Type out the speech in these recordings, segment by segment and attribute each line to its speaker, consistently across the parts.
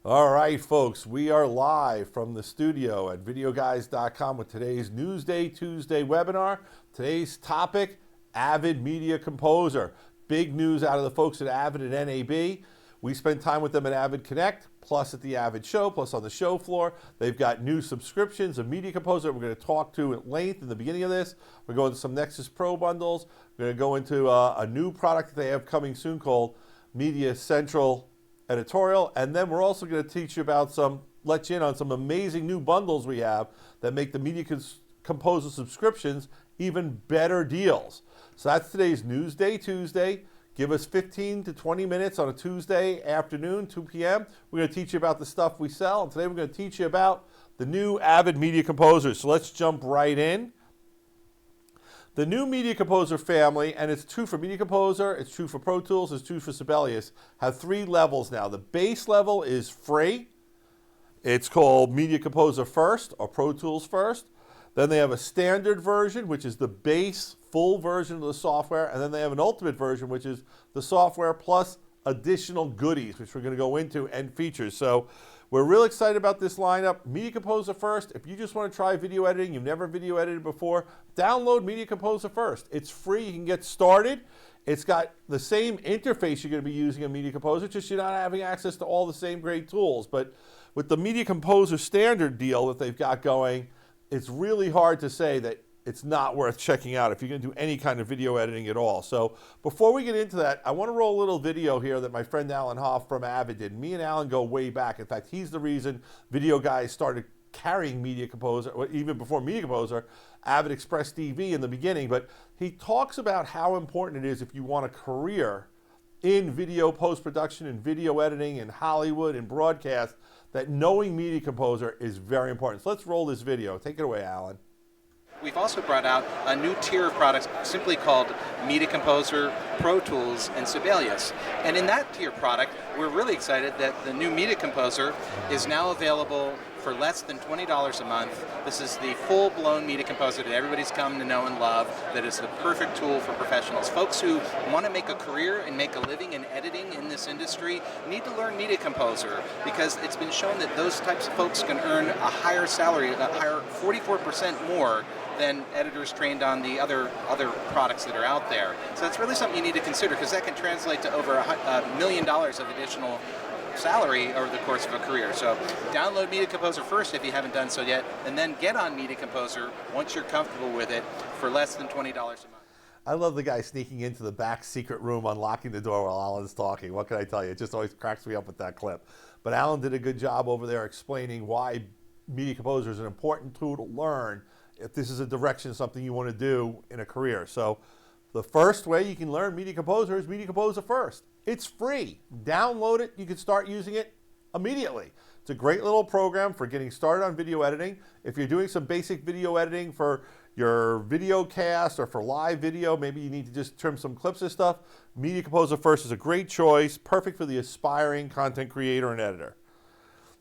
Speaker 1: All right, folks, we are live from the studio at Videoguys.com with today's Newsday 2sDay webinar. Today's topic, Avid Media Composer. Big news out of the folks at Avid and NAB. We spent time with them at Avid Connect, plus at the Avid show, plus on the show floor. They've got new subscriptions of Media Composer we're going to talk to at length in the beginning of this. We're going to some Nexus Pro bundles. We're going to go into a new product that they have coming soon called Media Central Editorial, and then we're also going to teach you about let you in on some amazing new bundles we have that make the Media Composer subscriptions even better deals. So that's today's Newsday 2sDay. Give us 15 to 20 minutes on a Tuesday afternoon, 2 p.m. We're going to teach you about the stuff we sell, and today we're going to teach you about the new Avid Media Composer. So let's jump right in. The new Media Composer family, and it's true for Media Composer, it's true for Pro Tools, it's true for Sibelius, have 3 levels now. The base level is free. It's called Media Composer First or Pro Tools First. Then they have a standard version, which is the base full version of the software, and then they have an ultimate version, which is the software plus additional goodies, which we're going to go into, and features. So we're real excited about this lineup. Media Composer First. If you just want to try video editing, you've never video edited before, download Media Composer First. It's free. You can get started. It's got the same interface you're going to be using in Media Composer, just you're not having access to all the same great tools. But with the Media Composer standard deal that they've got going, it's really hard to say that it's not worth checking out if you're going to do any kind of video editing at all. So before we get into that, I want to roll a little video here that my friend Alan Hoff from Avid did. Me and Alan go way back. In fact, he's the reason Video Guys started carrying Media Composer, or even before Media Composer, Avid Express DV in the beginning. But he talks about how important it is if you want a career in video post-production and video editing in Hollywood and broadcast, that knowing Media Composer is very important. So let's roll this video. Take it away, Alan.
Speaker 2: We've also brought out a new tier of products simply called Media Composer, Pro Tools, and Sibelius. And in that tier product, we're really excited that the new Media Composer is now available for less than $20 a month. This is the full-blown Media Composer that everybody's come to know and love, that is the perfect tool for professionals. Folks who want to make a career and make a living in editing in this industry need to learn Media Composer, because it's been shown that those types of folks can earn a higher salary, a higher 44% more than editors trained on the other products that are out there. So that's really something you need to consider, because that can translate to over $1 million of additional salary over the course of a career. So download Media Composer first if you haven't done so yet, and then get on Media Composer once you're comfortable with it for less than $20 a month.
Speaker 1: I love the guy sneaking into the back secret room, unlocking the door while Alan's talking. What can I tell you? It just always cracks me up with that clip. But Alan did a good job over there explaining why Media Composer is an important tool to learn if this is a direction, something you want to do in a career. So the first way you can learn Media Composer is Media Composer First. It's free. Download it. You can start using it immediately. It's a great little program for getting started on video editing. If you're doing some basic video editing for your video cast or for live video, maybe you need to just trim some clips and stuff, Media Composer First is a great choice, perfect for the aspiring content creator and editor.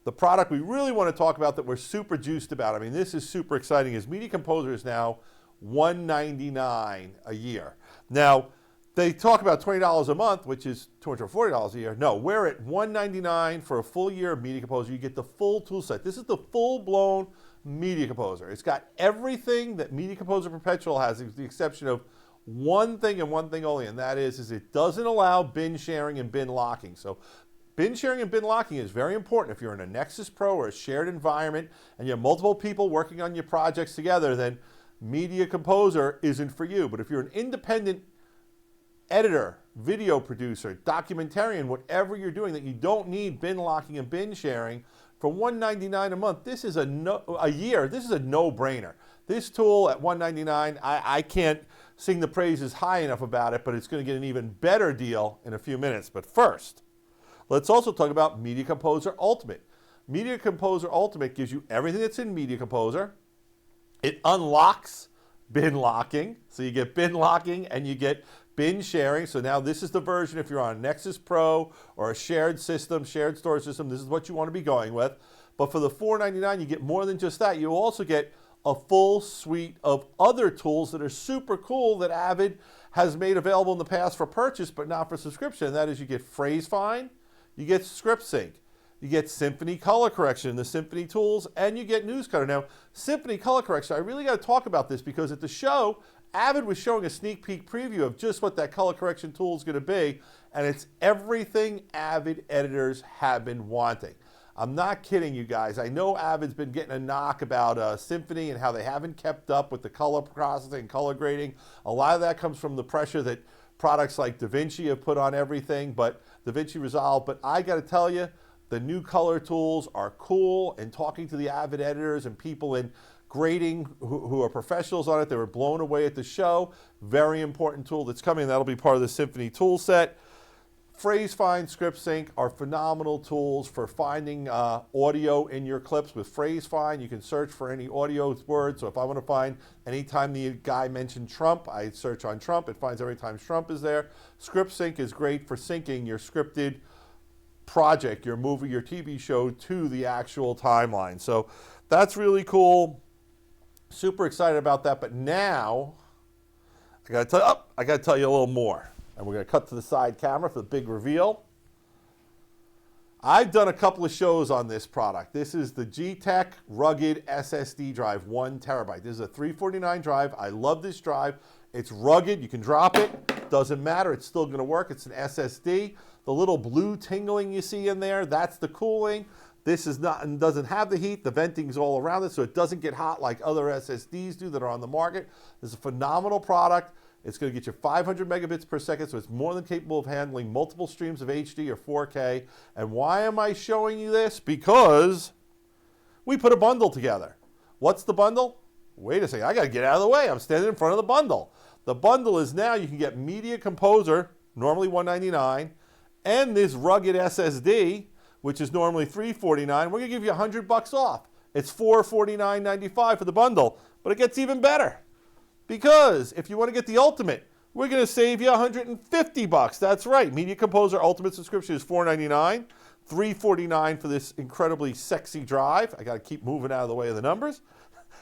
Speaker 1: The product we really want to talk about that we're super juiced about, I mean, this is super exciting, is Media Composer is now $199 a year. Now, they talk about $20 a month, which is $240 a year. No, we're at $199 for a full year of Media Composer. You get the full tool set. This is the full-blown Media Composer. It's got everything that Media Composer Perpetual has, with the exception of one thing and one thing only, and that is it doesn't allow bin sharing and bin locking. So bin sharing and bin locking is very important. If you're in a Nexus Pro or a shared environment and you have multiple people working on your projects together, then Media Composer isn't for you. But if you're an independent editor, video producer, documentarian, whatever you're doing that you don't need bin locking and bin sharing, for $199 a month, this is a year, this is a no-brainer. This tool at $199, I can't sing the praises high enough about it, but it's going to get an even better deal in a few minutes. But first, let's also talk about Media Composer Ultimate. Media Composer Ultimate gives you everything that's in Media Composer. It unlocks bin locking, so you get bin locking and you get bin sharing. So now this is the version if you're on a Nexus Pro or a shared system, shared storage system, this is what you want to be going with. But for the $499, you get more than just that. You also get a full suite of other tools that are super cool that Avid has made available in the past for purchase, but not for subscription. And that is, you get phrase find, you get script sync, You get Symphony color correction, the Symphony tools, and you get News Cutter. Now, Symphony color correction, I really got to talk about this because at the show, Avid was showing a sneak peek preview of just what that color correction tool is going to be, and it's everything Avid editors have been wanting. I'm not kidding you guys. I know Avid's been getting a knock about Symphony and how they haven't kept up with the color processing and color grading. A lot of that comes from the pressure that products like DaVinci have put on everything, but DaVinci Resolve. But I got to tell you, the new color tools are cool, and talking to the Avid editors and people in grading who are professionals on it, they were blown away at the show. Very important tool that's coming. That'll be part of the Symphony tool set. Phrase Find, Script Sync are phenomenal tools for finding audio in your clips. With Phrase Find, you can search for any audio word. So if I want to find anytime the guy mentioned Trump, I search on Trump. It finds every time Trump is there. Script Sync is great for syncing your scripted project, your movie, your TV show to the actual timeline. So that's really cool. Super excited about that. But now I got to tell you a little more. And we're going to cut to the side camera for the big reveal. I've done a couple of shows on this product. This is the G-Tech Rugged SSD drive, 1 terabyte. This is a 349 drive. I love this drive. It's rugged. You can drop it. Doesn't matter. It's still going to work. It's an SSD. The little blue tingling you see in there, that's the cooling. This is not, doesn't have the heat. The venting's all around it, so it doesn't get hot like other SSDs do that are on the market. This is a phenomenal product. It's going to get you 500 megabits per second, so it's more than capable of handling multiple streams of HD or 4K. And why am I showing you this? Because we put a bundle together. What's the bundle? Wait a second, I got to get out of the way. I'm standing in front of the bundle. The bundle is now you can get Media Composer, normally $199, and this rugged SSD, which is normally $349. We're going to give you $100 off. It's $449.95 for the bundle, but it gets even better. Because if you want to get the Ultimate, we're going to save you $150. That's right. Media Composer Ultimate subscription is $499, $349 for this incredibly sexy drive. I got to keep moving out of the way of the numbers.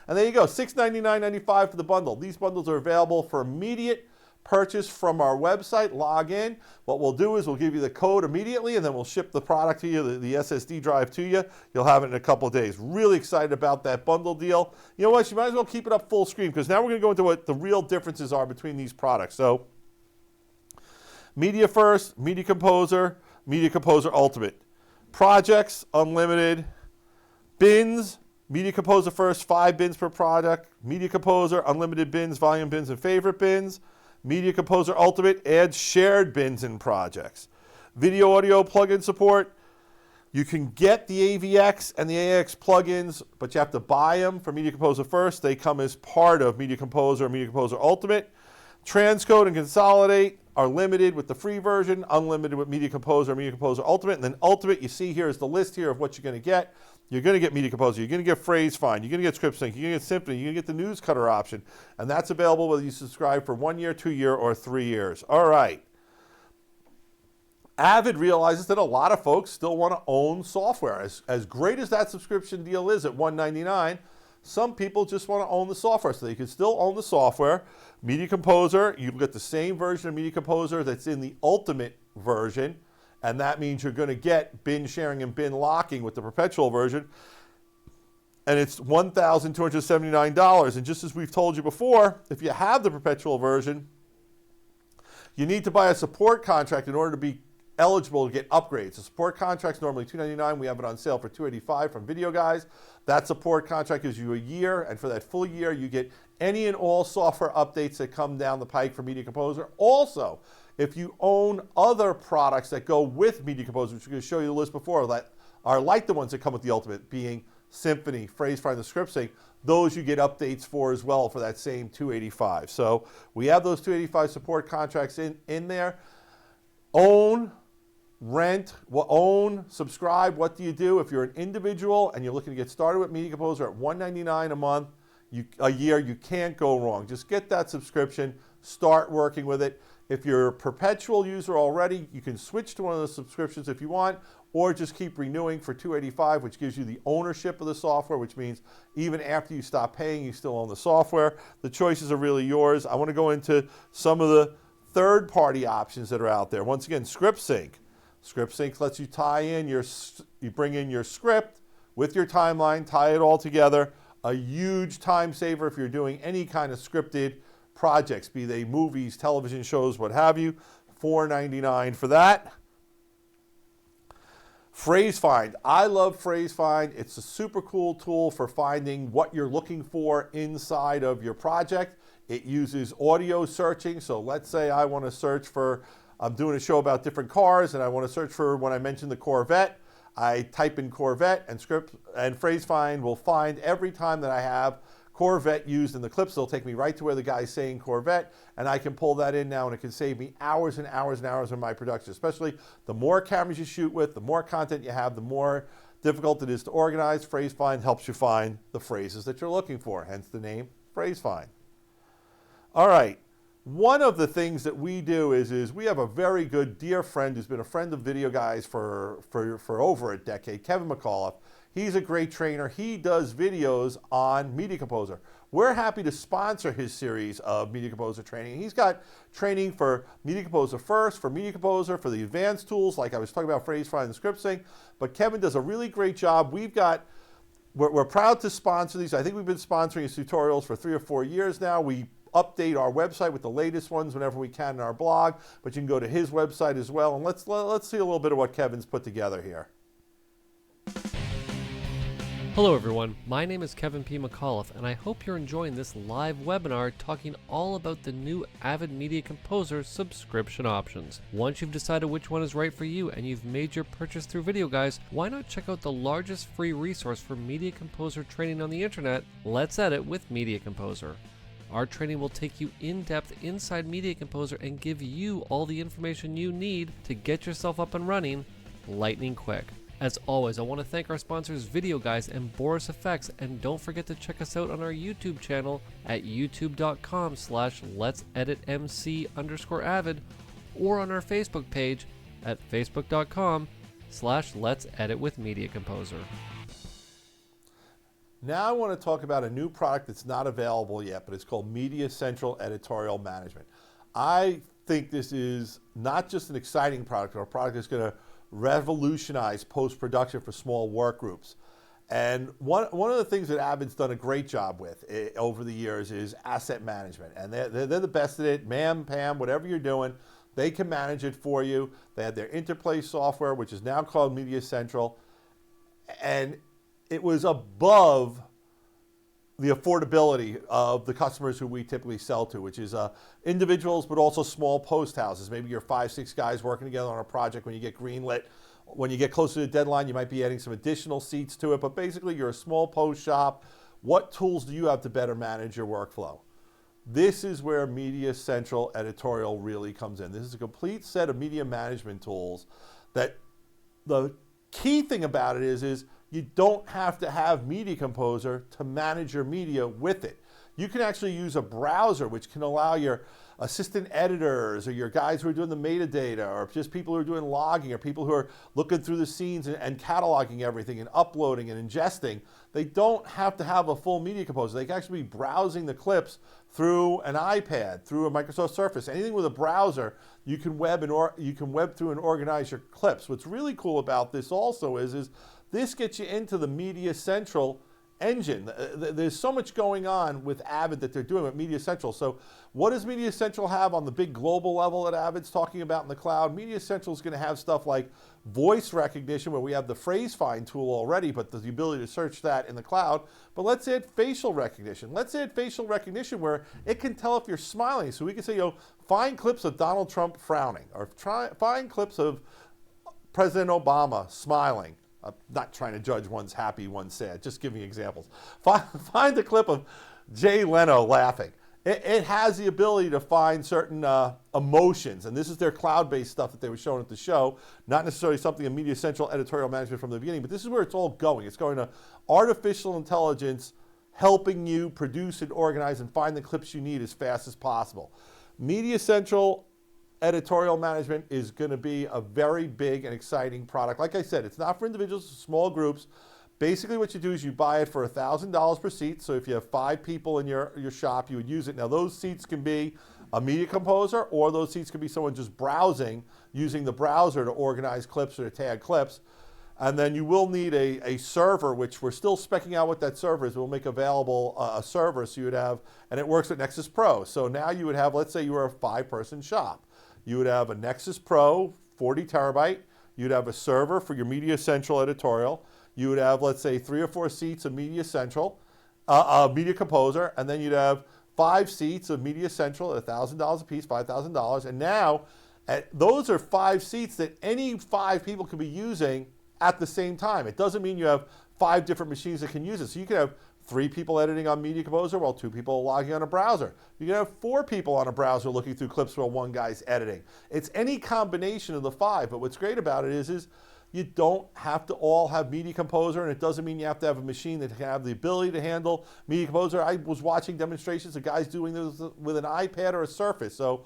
Speaker 1: And there you go, $699.95 for the bundle. These bundles are available for immediate purchase from our website. Log in. What we'll do is we'll give you the code immediately, and then we'll ship the product to you, the SSD drive to you. You'll have it in a couple of days. Really excited about that bundle deal. You know what? You might as well keep it up full screen, because now we're going to go into what the real differences are between these products. So, Media First, Media Composer Ultimate. Projects, unlimited. Bins, Media Composer First, 5 bins per product. Media Composer, unlimited bins, volume bins, and favorite bins. Media Composer Ultimate adds shared bins and projects. Video audio plugin support. You can get the AVX and the AX plugins, but you have to buy them for Media Composer First. They come as part of Media Composer and Media Composer Ultimate. Transcode and Consolidate are limited with the free version, unlimited with Media Composer and Media Composer Ultimate. And then Ultimate, you see here is the list here of what you're going to get. You're going to get Media Composer, you're going to get Phrase Find, you're going to get Script Sync, you're going to get Symphony, you're going to get the News Cutter option. And that's available whether you subscribe for 1 year, 2 year, or 3 years. All right. Avid realizes that a lot of folks still want to own software. As great as that subscription deal is at $199, some people just want to own the software. So you can still own the software. Media Composer, you can get the same version of Media Composer that's in the Ultimate version. And that means you're going to get bin sharing and bin locking with the Perpetual version. And it's $1,279. And just as we've told you before, if you have the Perpetual version, you need to buy a support contract in order to be eligible to get upgrades. The support contract's normally $299. We have it on sale for $285 from Videoguys. That support contract gives you a year, and for that full year, you get any and all software updates that come down the pike for Media Composer. Also, if you own other products that go with Media Composer, which we're going to show you the list before, that are like the ones that come with the Ultimate, being Symphony, Phrase Find, the Script Sync, those you get updates for as well for that same $285. So we have those $285 support contracts in there. Own, rent, subscribe. What do you do? If you're an individual and you're looking to get started with Media Composer at $199 a year, you can't go wrong. Just get that subscription, start working with it. If you're a Perpetual user already, you can switch to one of the subscriptions if you want, or just keep renewing for $285, which gives you the ownership of the software, which means even after you stop paying, you still own the software. The choices are really yours. I want to go into some of the third-party options that are out there. Once again, Script Sync. ScriptSync lets you you bring in your script with your timeline, tie it all together. A huge time saver if you're doing any kind of scripted projects, be they movies, television shows, what have you. $4.99 for that. Phrase Find. I love Phrase Find. It's a super cool tool for finding what you're looking for inside of your project. It uses audio searching. So let's say I want to search for, I'm doing a show about different cars and I want to search for when I mentioned the Corvette. I type in Corvette and Phrase Find will find every time that I have Corvette used in the clips. It'll take me right to where the guy's saying Corvette, and I can pull that in now, and it can save me hours and hours and hours of my production. Especially the more cameras you shoot with, the more content you have, the more difficult it is to organize. Phrase Find helps you find the phrases that you're looking for, hence the name Phrase Find. All right. One of the things that we do is we have a very good dear friend who's been a friend of Video Guys for over a decade, Kevin McAuliffe. He's a great trainer. He does videos on Media Composer. We're happy to sponsor his series of Media Composer training. He's got training for Media Composer First, for Media Composer, for the advanced tools, like I was talking about Phrase Find and ScriptSync. But Kevin does a really great job. We're proud to sponsor these. I think we've been sponsoring his tutorials for 3 or 4 years now. We update our website with the latest ones whenever we can in our blog, but you can go to his website as well. And let's see a little bit of what Kevin's put together here.
Speaker 3: Hello everyone, my name is Kevin P. McAuliffe, and I hope you're enjoying this live webinar talking all about the new Avid Media Composer subscription options. Once you've decided which one is right for you and you've made your purchase through Video Guys, why not check out the largest free resource for Media Composer training on the internet, Let's Edit with Media Composer. Our training will take you in-depth inside Media Composer and give you all the information you need to get yourself up and running lightning quick. As always, I want to thank our sponsors Video Guys and Boris Effects, and don't forget to check us out on our YouTube channel at youtube.com/let'seditmc_avid or on our Facebook page at facebook.com/let'seditwithmediacomposer.
Speaker 1: Now I want to talk about a new product that's not available yet, but it's called Media Central Editorial Management. I think this is not just an exciting product, or a product that's going to revolutionize post-production for small work groups. And one of the things that Avid's done a great job with over the years is asset management. And they're the best at it. MAM, PAM, whatever you're doing, they can manage it for you. They have their Interplay software, which is now called Media Central. And it was above the affordability of the customers who we typically sell to, which is individuals, but also small post houses. Maybe you're 5, 6 guys working together on a project. When you get greenlit, when you get closer to the deadline, you might be adding some additional seats to it. But basically, you're a small post shop. What tools do you have to better manage your workflow? This is where Media Central Editorial really comes in. This is a complete set of media management tools that the key thing about it is you don't have to have Media Composer to manage your media with it. You can actually use a browser which can allow your assistant editors or your guys who are doing the metadata, or just people who are doing logging, or people who are looking through the scenes and cataloging everything and uploading and ingesting. They don't have to have a full Media Composer. They can actually be browsing the clips through an iPad, through a Microsoft Surface. Anything with a browser, you can web through and organize your clips. What's really cool about this also is this gets you into the Media Central engine. There's so much going on with Avid that they're doing with Media Central. So what does Media Central have on the big global level that Avid's talking about in the cloud? Media Central is going to have stuff like voice recognition, where we have the Phrase Find tool already, but the ability to search that in the cloud. But let's add facial recognition. Let's add facial recognition where it can tell if you're smiling. So we can say, find clips of Donald Trump frowning, or find clips of President Obama smiling. I'm not trying to judge one's happy, one's sad, just giving examples. Find the clip of Jay Leno laughing. It has the ability to find certain emotions, and this is their cloud-based stuff that they were showing at the show, not necessarily something in Media Central Editorial Management from the beginning, but this is where it's all going. It's going to artificial intelligence helping you produce and organize and find the clips you need as fast as possible. Media Central Editorial Management is going to be a very big and exciting product. Like I said, it's not for individuals, it's small groups. Basically what you do is you buy it for $1,000 per seat. So if you have 5 people in your shop, you would use it. Now those seats can be a media composer, or those seats could be someone just browsing, using the browser to organize clips or to tag clips. And then you will need a server, which we're still specking out what that server is. We'll make available a server, so you would have, and it works with Nexus Pro. So now you would have, let's say you were a 5-person shop. You would have a Nexus Pro, 40 terabyte. You'd have a server for your Media Central editorial. You would have, let's say, 3 or 4 seats of Media Central, Media Composer, and then you'd have 5 seats of Media Central at $1,000 a piece, $5,000. And now, those are 5 seats that any 5 people could be using at the same time. It doesn't mean you have 5 different machines that can use it. So you could have 3 people editing on Media Composer while 2 people are logging on a browser. You can have 4 people on a browser looking through clips while 1 guy's editing. It's any combination of the 5, but what's great about it is you don't have to all have Media Composer, and it doesn't mean you have to have a machine that can have the ability to handle Media Composer. I was watching demonstrations of guys doing this with an iPad or a Surface, so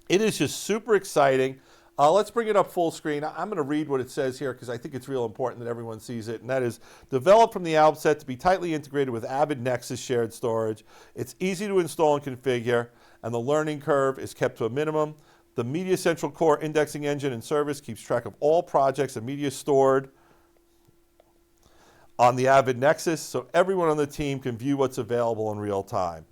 Speaker 1: it is just super exciting. Let's bring it up full screen. I'm going to read what it says here because I think it's real important that everyone sees it, and that is, developed from the outset to be tightly integrated with Avid Nexus shared storage. It's easy to install and configure, and the learning curve is kept to a minimum. The Media Central Core indexing engine and service keeps track of all projects and media stored on the Avid Nexus, so everyone on the team can view what's available in real time.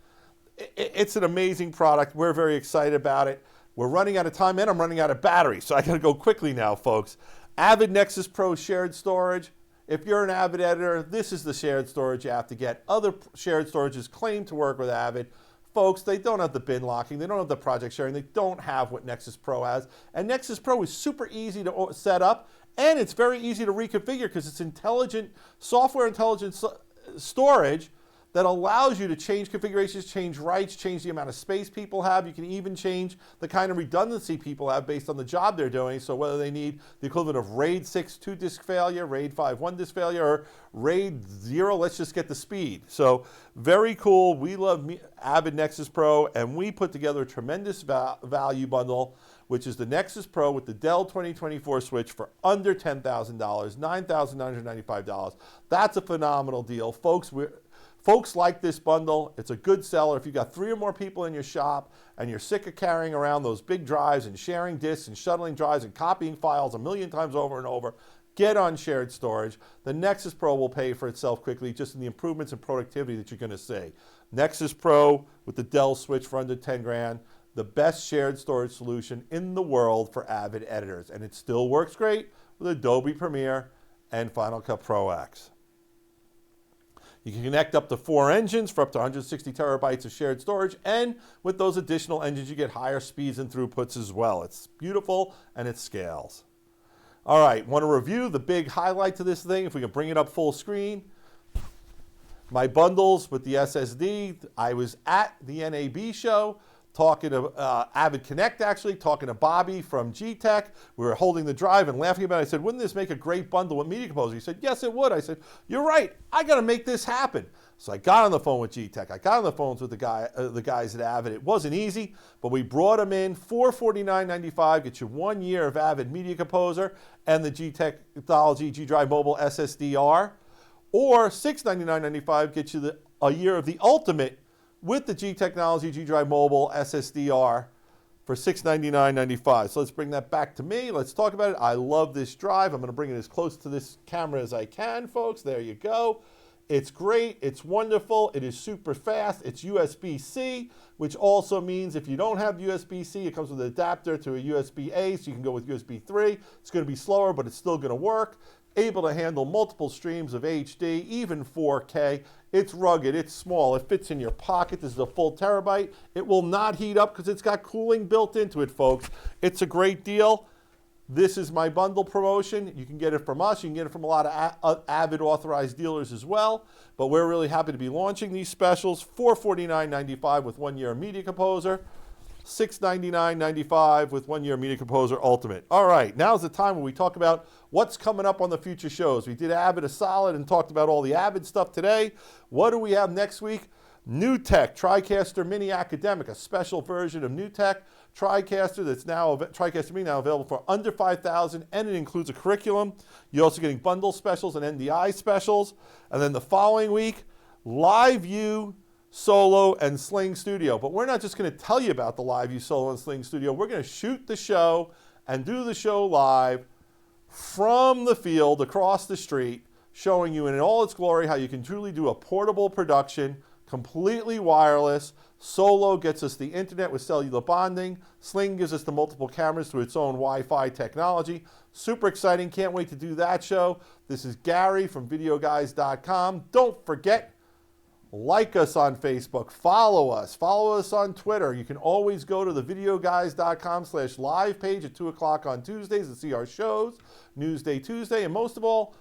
Speaker 1: It's an amazing product. We're very excited about it. We're running out of time, and I'm running out of battery, so I got to go quickly now, folks. Avid Nexus Pro shared storage. If you're an Avid editor, this is the shared storage you have to get. Other shared storages claim to work with Avid. Folks, they don't have the bin locking. They don't have the project sharing. They don't have what Nexus Pro has. And Nexus Pro is super easy to set up, and it's very easy to reconfigure because it's intelligent, software intelligent storage that allows you to change configurations, change rights, change the amount of space people have. You can even change the kind of redundancy people have based on the job they're doing. So whether they need the equivalent of RAID 6 2-disk failure, RAID 5 1-disk failure, or RAID 0, let's just get the speed. So very cool. We love Avid Nexus Pro, and we put together a tremendous value bundle, which is the Nexus Pro with the Dell 2024 switch for under $10,000, $9,995. That's a phenomenal deal. Folks like this bundle. It's a good seller. If you've got 3 or more people in your shop and you're sick of carrying around those big drives and sharing disks and shuttling drives and copying files a million times over and over, get on shared storage. The Nexus Pro will pay for itself quickly just in the improvements in productivity that you're going to see. Nexus Pro with the Dell switch for under 10 grand, the best shared storage solution in the world for Avid editors. And it still works great with Adobe Premiere and Final Cut Pro X. You can connect up to 4 engines for up to 160 terabytes of shared storage, and with those additional engines, you get higher speeds and throughputs as well. It's beautiful, and it scales. All right, want to review the big highlight to this thing, if we can bring it up full screen. My bundles with the SSD. I was at the NAB show, talking to Avid Connect, actually, talking to Bobby from G-Tech. We were holding the drive and laughing about it. I said, wouldn't this make a great bundle with Media Composer? He said, yes, it would. I said, you're right. I got to make this happen. So I got on the phone with G-Tech. I got on the phones with the guys at Avid. It wasn't easy, but we brought them in. $449.95 gets you 1 year of Avid Media Composer and the G-Technology G-Drive Mobile SSDR, or $699.95 gets you a year of the Ultimate with the G-Technology G-Drive Mobile SSDR for $699.95. So let's bring that back to me. Let's talk about it. I love this drive. I'm going to bring it as close to this camera as I can, folks. There you go. It's great. It's wonderful. It is super fast. It's USB-C, which also means if you don't have USB-C, it comes with an adapter to a USB-A, so you can go with USB 3. It's going to be slower, but it's still going to work. Able to handle multiple streams of HD, even 4K. It's rugged, it's small, it fits in your pocket. This is a full terabyte. It will not heat up because it's got cooling built into it, folks. It's a great deal. This is my bundle promotion. You can get it from us. You can get it from a lot of Avid authorized dealers as well. But we're really happy to be launching these specials. $449.95 with 1 year of Media Composer. $699.95 with 1 year Media Composer Ultimate. All right, now's the time when we talk about what's coming up on the future shows. We did Avid a solid and talked about all the Avid stuff today. What do we have next week? New Tech TriCaster Mini Academic, a special version of New Tech TriCaster that's now TriCaster Mini now available for under $5,000, and it includes a curriculum. You're also getting bundle specials and NDI specials. And then the following week, Live View Solo, and Sling Studio. But we're not just going to tell you about the LiveView Solo and Sling Studio. We're going to shoot the show and do the show live from the field across the street, showing you in all its glory how you can truly do a portable production, completely wireless. Solo gets us the internet with cellular bonding. Sling gives us the multiple cameras through its own Wi-Fi technology. Super exciting. Can't wait to do that show. This is Gary from Videoguys.com. Don't forget, like us on Facebook, follow us on Twitter. You can always go to the Videoguys.com/live page at 2 o'clock on Tuesdays to see our shows, Newsday Tuesday, and most of all,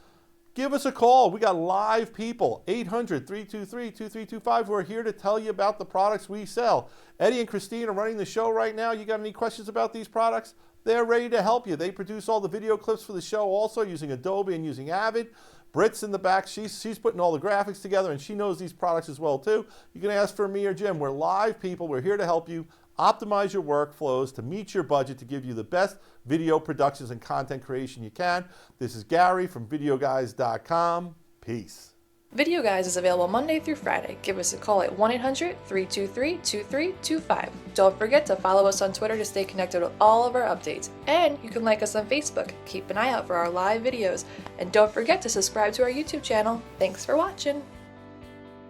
Speaker 1: give us a call. We got live people, 800-323-2325, who are here to tell you about the products we sell. Eddie and Christine are running the show right now. You got any questions about these products? They're ready to help you. They produce all the video clips for the show also using Adobe and using Avid. Britt's in the back. She's putting all the graphics together, and she knows these products as well, too. You can ask for me or Jim. We're live people. We're here to help you optimize your workflows to meet your budget to give you the best video productions and content creation you can. This is Gary from Videoguys.com. Peace.
Speaker 4: Video Guys is available Monday through Friday. Give us a call at 1-800-323-2325. Don't forget to follow us on Twitter to stay connected with all of our updates. And you can like us on Facebook. Keep an eye out for our live videos. And don't forget to subscribe to our YouTube channel. Thanks for watching.